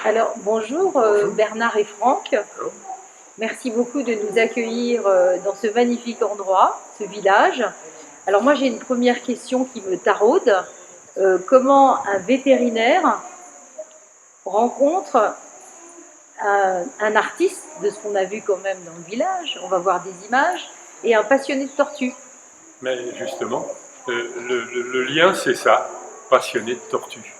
Alors, bonjour, Bonjour. Bernard et Franck. Bonjour. Merci beaucoup de nous accueillir dans ce magnifique endroit, ce village. Alors moi, j'ai une première question qui me taraude. Comment un vétérinaire rencontre un artiste, de ce qu'on a vu quand même dans le village, on va voir des images, et un passionné de tortues? Mais justement, le lien, c'est ça, passionné de tortue.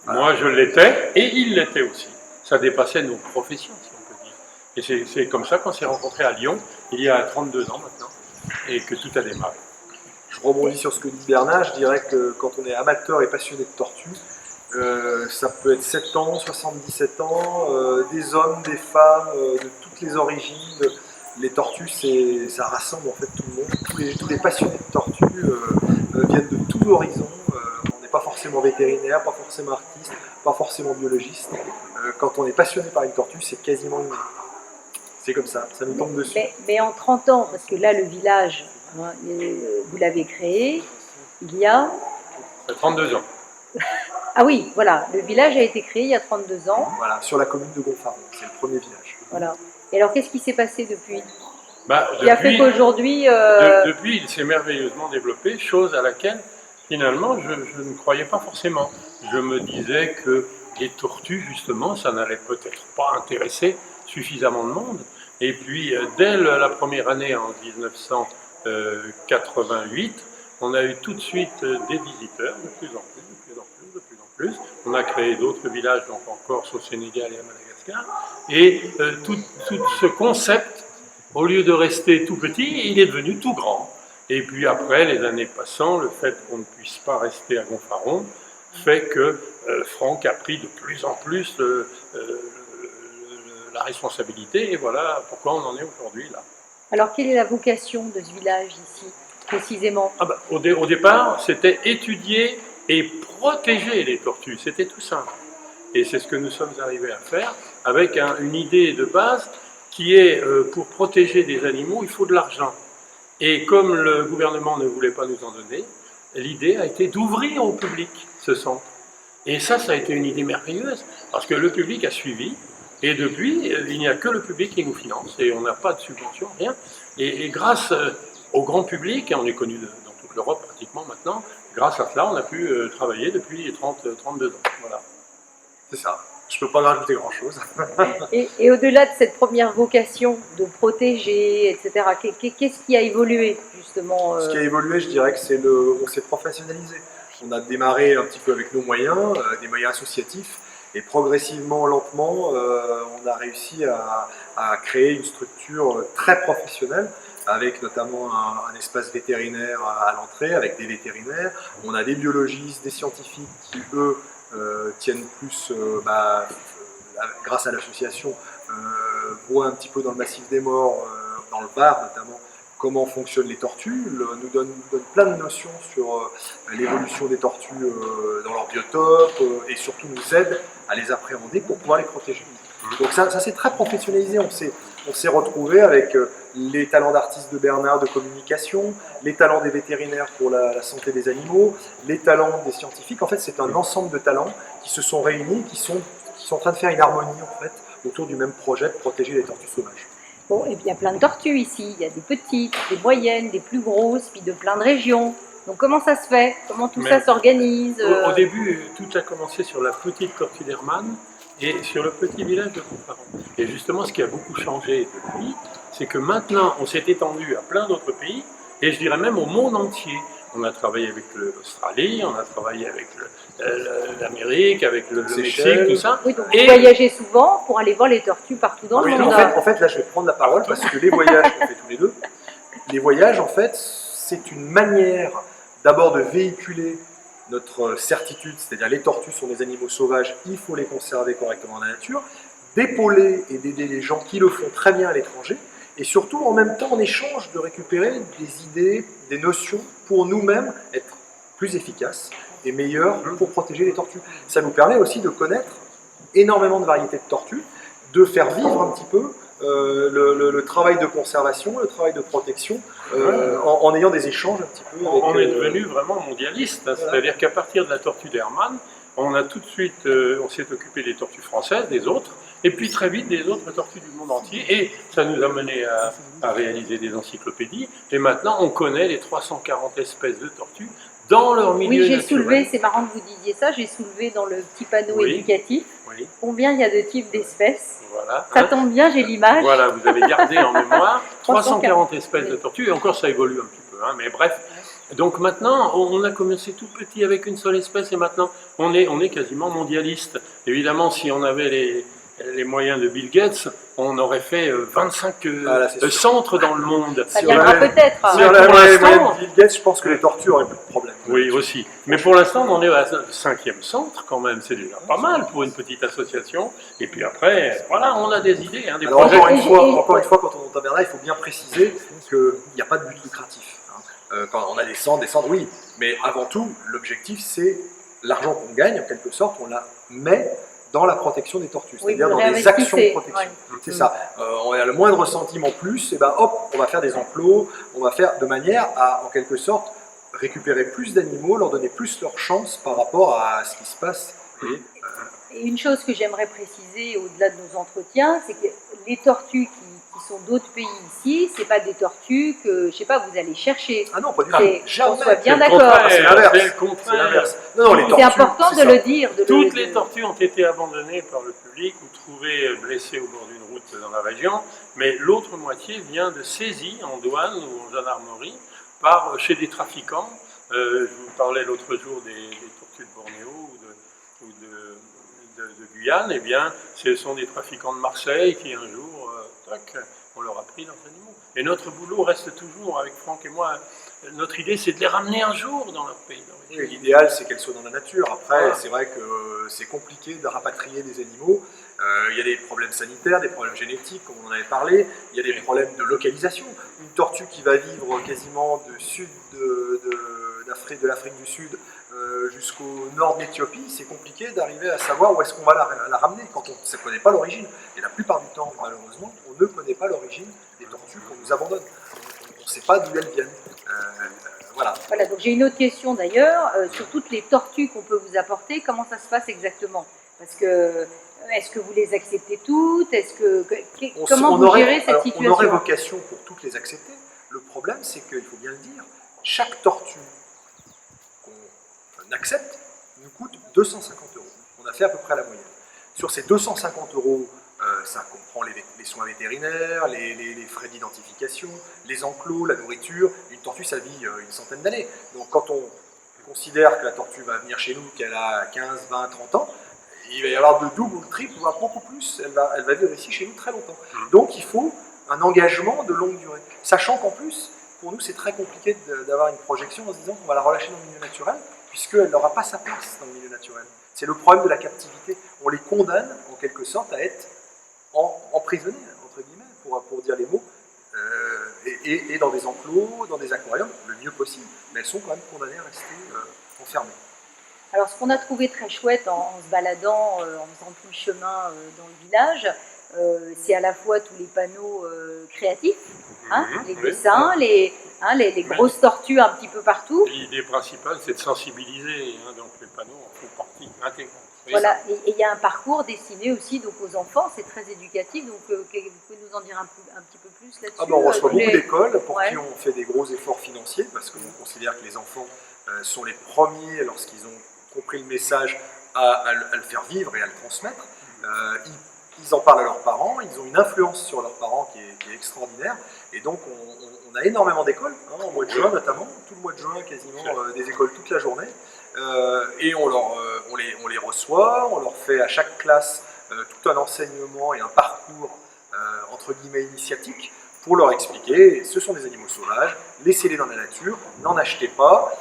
Moi, je l'étais, et il l'était aussi. Ça dépassait nos professions, si on peut dire. Et c'est comme ça qu'on s'est rencontrés à Lyon, il y a 32 ans maintenant, et que tout a démarré. Je rebondis sur ce que dit Bernard, je dirais que quand on est amateur et passionné de tortues, ça peut être 7 ans, 77 ans, des hommes, des femmes, de toutes les origines. Les tortues, ça rassemble en fait tout le monde. Tous les passionnés de tortues viennent de tout l'horizon. On n'est pas forcément vétérinaire, pas forcément artiste, pas forcément biologiste. Quand on est passionné par une tortue, c'est quasiment une... C'est comme ça nous tombe dessus. Mais en 30 ans, parce que là, le village, hein, vous l'avez créé, il y a... 32 ans. Ah oui, voilà, le village a été créé il y a 32 ans. Voilà, sur la commune de Gonfaron, c'est le premier village. Voilà. Et alors, qu'est-ce qui s'est passé depuis? Bah, Qui a fait qu'aujourd'hui... depuis, il s'est merveilleusement développé, chose à laquelle, finalement, je ne croyais pas forcément. Je me disais que les tortues, justement, ça n'allait peut-être pas intéresser suffisamment de monde. Et puis, dès la première année, en 1988, on a eu tout de suite des visiteurs, de plus en plus, de plus en plus, de plus en plus. On a créé d'autres villages, donc en Corse, au Sénégal et à Madagascar. Et tout ce concept, au lieu de rester tout petit, il est devenu tout grand. Et puis après, les années passant, le fait qu'on ne puisse pas rester à Gonfaron fait que Franck a pris de plus en plus la responsabilité. Et voilà pourquoi on en est aujourd'hui là. Alors, quelle est la vocation de ce village ici, précisément? Au départ, c'était étudier et protéger les tortues. C'était tout simple. Et c'est ce que nous sommes arrivés à faire avec une idée de base qui est pour protéger des animaux, il faut de l'argent. Et comme le gouvernement ne voulait pas nous en donner, l'idée a été d'ouvrir au public ce centre. Et ça a été une idée merveilleuse, parce que le public a suivi, et depuis, il n'y a que le public qui nous finance, et on n'a pas de subvention, rien. Et grâce au grand public, et on est connu dans toute l'Europe pratiquement maintenant, grâce à cela, on a pu travailler depuis 32 ans. Voilà. C'est ça. Je ne peux pas rajouter grand-chose. Et au-delà de cette première vocation de protéger, etc., qu'est-ce qui a évolué, justement Ce qui a évolué, je dirais que on s'est professionnalisé. On a démarré un petit peu avec nos moyens, des moyens associatifs, et progressivement, lentement, on a réussi à créer une structure très professionnelle, avec notamment un espace vétérinaire à l'entrée, avec des vétérinaires. On a des biologistes, des scientifiques qui, eux, tiennent plus, grâce à l'association, voient un petit peu dans le massif des morts, dans le Var notamment, comment fonctionnent les tortues, nous donne plein de notions sur l'évolution des tortues dans leur biotope, et surtout nous aide à les appréhender pour pouvoir les protéger. Donc ça s'est très professionnalisé, on s'est retrouvé avec les talents d'artistes de Bernard de communication, les talents des vétérinaires pour la santé des animaux, les talents des scientifiques. En fait, c'est un ensemble de talents qui se sont réunis, qui sont en train de faire une harmonie en fait, autour du même projet de protéger les tortues sauvages. Bon, et puis il y a plein de tortues ici. Il y a des petites, des moyennes, des plus grosses, puis de plein de régions. Donc comment ça se fait? Comment tout ça s'organise? Au début, tout a commencé sur la petite tortue d'Hermann et sur le petit village de Gonfaron. Et justement, ce qui a beaucoup changé depuis, c'est que maintenant, on s'est étendu à plein d'autres pays, et je dirais même au monde entier. On a travaillé avec l'Australie, on a travaillé avec l'Amérique, avec le Mexique, tout ça. Oui, donc vous voyagez souvent pour aller voir les tortues partout dans le monde. En fait, là, je vais prendre la parole parce que les voyages qu'on fait tous les deux, les voyages, en fait, c'est une manière d'abord de véhiculer notre certitude, c'est-à-dire les tortues sont des animaux sauvages, il faut les conserver correctement dans la nature, d'épauler et d'aider les gens qui le font très bien à l'étranger, et surtout en même temps en échange de récupérer des idées, des notions pour nous-mêmes être plus efficaces et meilleurs pour protéger les tortues. Ça nous permet aussi de connaître énormément de variétés de tortues, de faire vivre un petit peu le travail de conservation, le travail de protection, en ayant des échanges un petit peu. On est devenu vraiment mondialiste, hein, c'est-à-dire qu'à partir de la tortue d'Hermann, on a tout de suite, on s'est occupé des tortues françaises, des autres, et puis très vite des autres tortues du monde entier, et ça nous a mené à réaliser des encyclopédies, et maintenant on connaît les 340 espèces de tortues dans leur milieu Oui, j'ai naturel. soulevé, c'est marrant que vous disiez ça, j'ai soulevé dans le petit panneau Oui. éducatif Oui, combien il y a de types d'espèces. voilà. Ça Hein. tombe bien, j'ai l'image. Voilà, vous avez gardé en mémoire 340 340 espèces de tortues, et encore ça évolue un petit peu, hein, mais bref. Donc maintenant, on a commencé tout petit avec une seule espèce, et maintenant, on est quasiment mondialiste. Évidemment, si on avait les moyens de Bill Gates, on aurait fait 25 là, c'est sûr. centres dans le monde. Ça Si on viendra avait- peut-être. Si Mais on pour avait les l'instant- moyens de Bill Gates, je pense que les tortues auraient plus de problème. Oui, aussi. Mais pour l'instant, on est à 5e centre quand même. C'est déjà pas mal pour une petite association. Et puis après, voilà, on a des idées, hein, des Alors projets. encore une fois, ouais. quand on entend Bernard, il faut bien préciser qu'il n'y a pas de but lucratif. Hein. Quand on a des centres, oui. Mais avant tout, l'objectif, c'est l'argent qu'on gagne, en quelque sorte, on la met dans la protection des tortues, Oui, c'est-à-dire vous dans des actions de réinvestissez, protection. ouais. C'est ça. On a le moindre centime en plus, et ben hop, on va faire des enclos, on va faire de manière à, en quelque sorte, récupérer plus d'animaux, leur donner plus leur chance par rapport à ce qui se passe. Et une chose que j'aimerais préciser au-delà de nos entretiens, c'est que les tortues qui sont d'autres pays ici, c'est pas des tortues que, je sais pas, vous allez chercher. Ah non, pas du C'est- tout. Jamais. qu'on soit bien C'est le d'accord. contraire, C'est l'inverse. c'est le C'est contraire. l'inverse. Non, les C'est tortues, important c'est de ça. le dire. Toutes les tortues ont été abandonnées par le public ou trouvées blessées au bord d'une route dans la région, mais l'autre moitié vient de saisies en douane ou en gendarmerie chez des trafiquants. Je vous parlais l'autre jour des tortues de Bornéo ou de Guyane. Eh bien, ce sont des trafiquants de Marseille qui un jour, on leur a pris leurs animaux. Et notre boulot reste toujours, avec Franck et moi, notre idée c'est de les ramener un jour dans leur pays d'origine. Oui, l'idéal, c'est qu'elles soient dans la nature. Après, Voilà. c'est vrai que c'est compliqué de rapatrier des animaux. Il y a des problèmes sanitaires, des problèmes génétiques, comme on en avait parlé. Il y a des problèmes de localisation. Une tortue qui va vivre quasiment du sud de l'Afrique du Sud jusqu'au nord de l'Éthiopie, c'est compliqué d'arriver à savoir où est-ce qu'on va la ramener quand on ne connaît pas l'origine. Et la plupart du temps, malheureusement, on ne connaît pas l'origine des tortues qu'on nous abandonne. On ne sait pas d'où elles viennent. Voilà. Voilà, donc j'ai une autre question d'ailleurs, sur toutes les tortues qu'on peut vous apporter, comment ça se passe exactement? Parce que, est-ce que vous les acceptez toutes? Comment vous gérez cette situation? On aurait vocation pour toutes les accepter. Le problème, c'est qu'il faut bien le dire, chaque tortue qu'on accepte nous coûte 250 €. On a fait à peu près la moyenne. Sur ces 250 €, ça comprend les soins vétérinaires, les frais d'identification, les enclos, la nourriture. Une tortue, ça vit une centaine d'années. Donc quand on considère que la tortue va venir chez nous, qu'elle a 15, 20, 30 ans, il va y avoir de double ou de triple, voire beaucoup plus. Elle va vivre ici chez nous très longtemps. Donc il faut un engagement de longue durée. Sachant qu'en plus, pour nous, c'est très compliqué d'avoir une projection en se disant qu'on va la relâcher dans le milieu naturel, puisqu'elle n'aura pas sa place dans le milieu naturel. C'est le problème de la captivité. On les condamne, en quelque sorte, à être emprisonnés, entre guillemets, pour dire les mots, et dans des enclos, dans des aquariums, le mieux possible. Mais elles sont quand même condamnées à rester enfermées. Alors, ce qu'on a trouvé très chouette en se baladant, en faisant tout le chemin dans le village, c'est à la fois tous les panneaux créatifs, hein, les dessins, les grosses tortues un petit peu partout. L'idée principale, c'est de sensibiliser, hein, donc les panneaux en font partie intégrante. Oui. Voilà, et il y a un parcours destiné aussi donc, aux enfants, c'est très éducatif, donc vous pouvez nous en dire un petit peu plus là-dessus? On reçoit beaucoup d'écoles pour Ouais. qui on fait des gros efforts financiers, parce qu'on considère que les enfants sont les premiers, lorsqu'ils ont compris le message, à le faire vivre et à le transmettre. Ils en parlent à leurs parents, ils ont une influence sur leurs parents qui est extraordinaire, et donc on a énormément d'écoles, hein, au mois de juin notamment, tout le mois de juin quasiment, des écoles toute la journée, et on les reçoit, on leur fait à chaque classe tout un enseignement et un parcours entre guillemets initiatique pour leur expliquer, ce sont des animaux sauvages, laissez-les dans la nature, n'en achetez pas,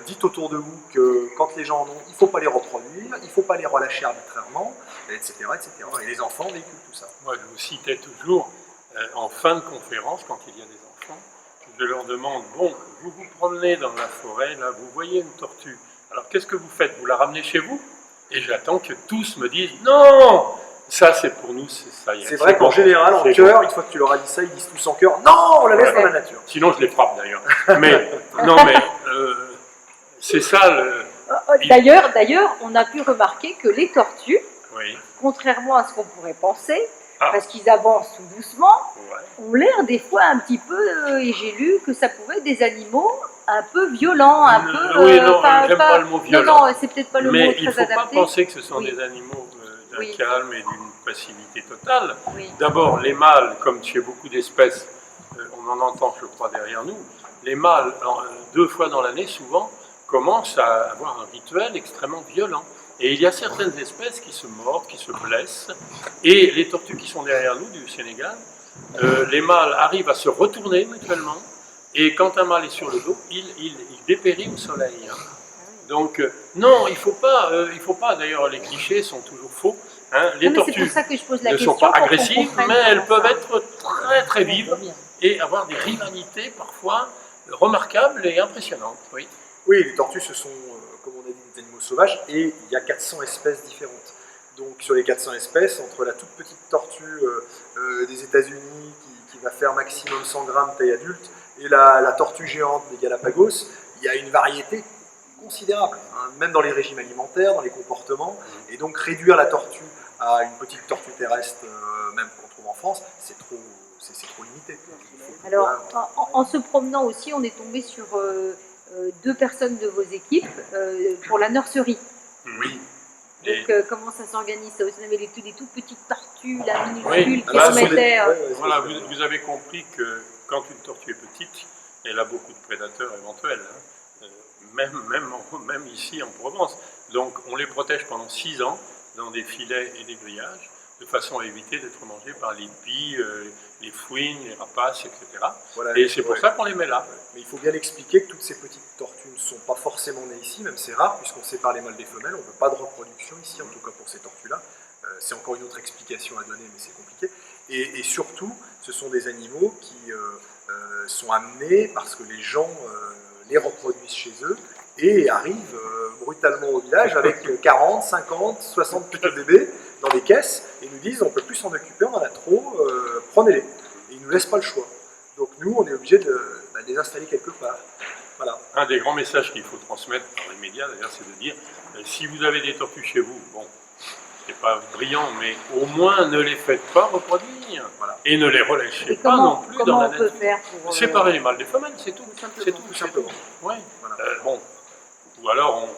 dites autour de vous que quand les gens en ont, il ne faut pas les reproduire, il ne faut pas les relâcher arbitrairement, etc., etc. Et les enfants véhiculent tout ça. Moi, je vous citais toujours, en fin de conférence, quand il y a des enfants, je leur demande, bon, vous vous promenez dans la forêt, là, vous voyez une tortue, alors qu'est-ce que vous faites? Vous la ramenez chez vous? Et j'attends que tous me disent, non! Ça, c'est pour nous, ça y est. C'est vrai qu'en bon. général, en C'est cœur, bon. une fois que tu leur as dit ça, ils disent tous en cœur, non, on la laisse Ouais. dans la nature. Sinon, je les frappe d'ailleurs. Mais, non, mais c'est ça, D'ailleurs, on a pu remarquer que les tortues, Oui. contrairement à ce qu'on pourrait penser, Ah. parce qu'ils avancent tout doucement, Ouais. ont l'air des fois un petit peu, et j'ai lu que ça pouvait être des animaux un peu violents, un peu... Oui, non, j'aime pas le mot violent. Non, c'est peut-être pas le Mais mot il ne très faut pas adapté. penser que ce sont Oui. des animaux d'un Oui. calme et d'une passivité totale. Oui. D'abord, les mâles, comme chez beaucoup d'espèces, on en entend, je crois, derrière nous, les mâles, 2 fois dans l'année, souvent, commencent à avoir un rituel extrêmement violent. Et il y a certaines espèces qui se mordent, qui se blessent. Et les tortues qui sont derrière nous, du Sénégal, les mâles arrivent à se retourner mutuellement. Et quand un mâle est sur le dos, il dépérit au soleil. Donc, non, il ne faut pas, d'ailleurs, les clichés sont toujours faux. Hein. Les Non, mais c'est tortues pour ça que je pose la ne question. sont pas pour qu'on agressives, comprenne mais elles comment peuvent ça- être très très vives et avoir des rivalités parfois remarquables et impressionnantes. Oui. Oui, les tortues, ce sont, comme on a dit, des animaux sauvages, et il y a 400 espèces différentes. Donc sur les 400 espèces, entre la toute petite tortue des États-Unis qui va faire maximum 100 grammes taille adulte, et la tortue géante des Galapagos, il y a une variété considérable, hein, même dans les régimes alimentaires, dans les comportements, et donc réduire la tortue à une petite tortue terrestre, même qu'on trouve en France, c'est trop limité. Il faut Alors, pouvoir- en se promenant aussi, on est tombé sur 2 personnes de vos équipes pour la nurserie. Oui. Et- Donc, comment ça s'organise ça aussi? On avait des toutes petites tortues, là, minuscules, Oui, qui là, se ce sont mettaient... Voilà, vous avez compris que quand une tortue est petite, elle a beaucoup de prédateurs éventuels, hein. Même ici en Provence. Donc on les protège pendant 6 ans dans des filets et des grillages, de façon à éviter d'être mangés par les pies, les fouines, les rapaces, etc. Voilà. Et c'est pour Ouais. ça qu'on les met là. Mais il faut bien expliquer que toutes ces petites tortues ne sont pas forcément nées ici, même c'est rare, puisqu'on sépare les mâles des femelles, on ne veut pas de reproduction ici, en tout cas pour ces tortues-là. C'est encore une autre explication à donner, mais c'est compliqué. Et surtout, ce sont des animaux qui sont amenés parce que les gens les reproduisent chez eux et arrivent brutalement au village avec 40, 50, 60 petits bébés dans des caisses et nous disent on ne peut plus s'en occuper, on en a trop, prenez-les. Et ils ne nous laissent pas le choix. Donc nous, on est obligé de les installer quelque part. Voilà. Un des grands messages qu'il faut transmettre dans les médias, d'ailleurs, c'est de dire si vous avez des tortues chez vous, bon, c'est pas brillant, mais au moins ne les faites pas reproduire. Voilà. Et ne les relâchez Et pas non plus dans comment la on peut nature. faire pour... Séparer les mâles des femelles, c'est tout. Tout simplement. C'est tout, Tout simplement. Oui. Voilà. Bon. Ou alors,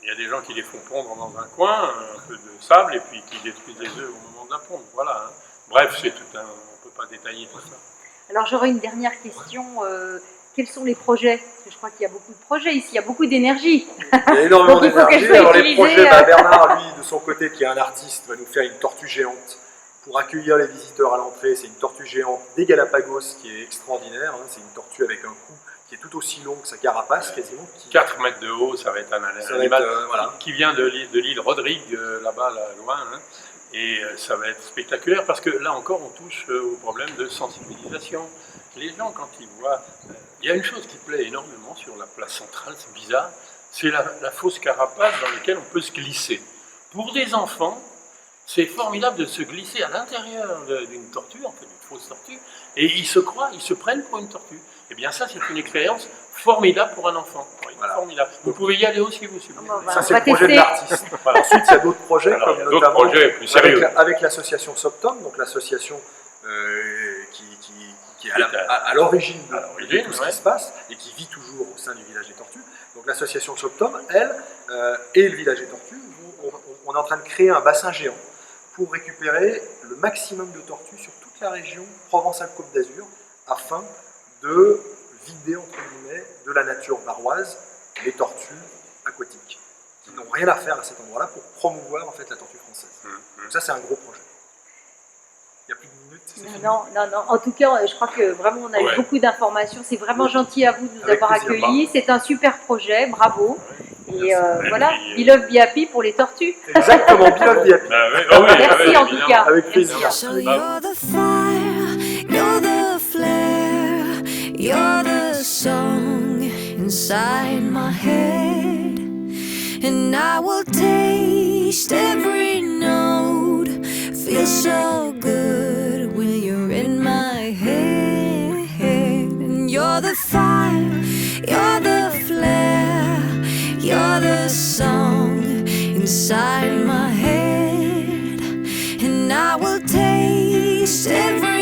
il y a des gens qui les font pondre dans un coin, un peu de sable, et puis qui détruisent les œufs au moment de la ponte. Voilà. Hein. Bref, c'est tout un. On ne peut pas détailler tout ça. Alors j'aurais une dernière question. Quels sont les projets? Parce que je crois qu'il y a beaucoup de projets ici, il y a beaucoup d'énergie. Il y a énormément Donc, il faut qu'elle d'énergie. soit Alors les utilisée, projets, Bernard, lui, de son côté, qui est un artiste, va nous faire une tortue géante pour accueillir les visiteurs à l'entrée. C'est une tortue géante des Galapagos qui est extraordinaire. Hein. C'est une tortue avec un cou qui est tout aussi long que sa carapace, quasiment. 4 mètres de haut, ça va être un Ça va animal être, voilà. qui vient de l'île Rodrigue, là-bas, là, loin. Hein. Et ça va être spectaculaire parce que là encore, on touche au problème de sensibilisation. Les gens, quand ils voient... il y a une chose qui plaît énormément sur la place centrale, c'est bizarre, c'est la fausse carapace dans laquelle on peut se glisser. Pour des enfants, c'est formidable de se glisser à l'intérieur d'une tortue, en fait, d'une fausse tortue, et ils se croient, ils se prennent pour une tortue. Eh bien ça, c'est une expérience formidable pour un enfant. Oui, Voilà. Formidable. Vous pouvez y aller aussi, vous, si vous voulez. Ça, on c'est va le projet de tester. l'artiste. Voilà. Ensuite, il y a d'autres projets, Alors, il y comme a d'autres notamment projets plus sérieux. avec l'association Soptom, donc l'association qui est à l'origine de tout ce qui se passe et qui vit toujours au sein du village des tortues. Donc l'association Soptom, elle, et le village des tortues, on est en train de créer un bassin géant pour récupérer le maximum de tortues sur toute la région Provence-Alpes-Côte d'Azur afin de vider, entre guillemets, de la nature varoise les tortues aquatiques qui n'ont rien à faire à cet endroit-là pour promouvoir en fait la tortue française. Donc ça, c'est un gros projet. Il y a plus de minutes, c'est fini. Non. En tout cas, je crois que vraiment on a eu beaucoup d'informations. C'est vraiment gentil à vous de nous Avec avoir plaisir. accueillis. C'est un super projet, bravo. Et Merci. voilà, Et puis, Be Love Be Happy pour les tortues. Exactement, bien bien. Ah oui, ah oui, Merci en tout évidemment. cas. Avec plaisir. Merci. So you're the fire, you're the flare, you're the song inside my head, and I will taste every note. Feels so good when you're in my head. And you're the fire, you're the flare, you're the inside my head, and I will taste every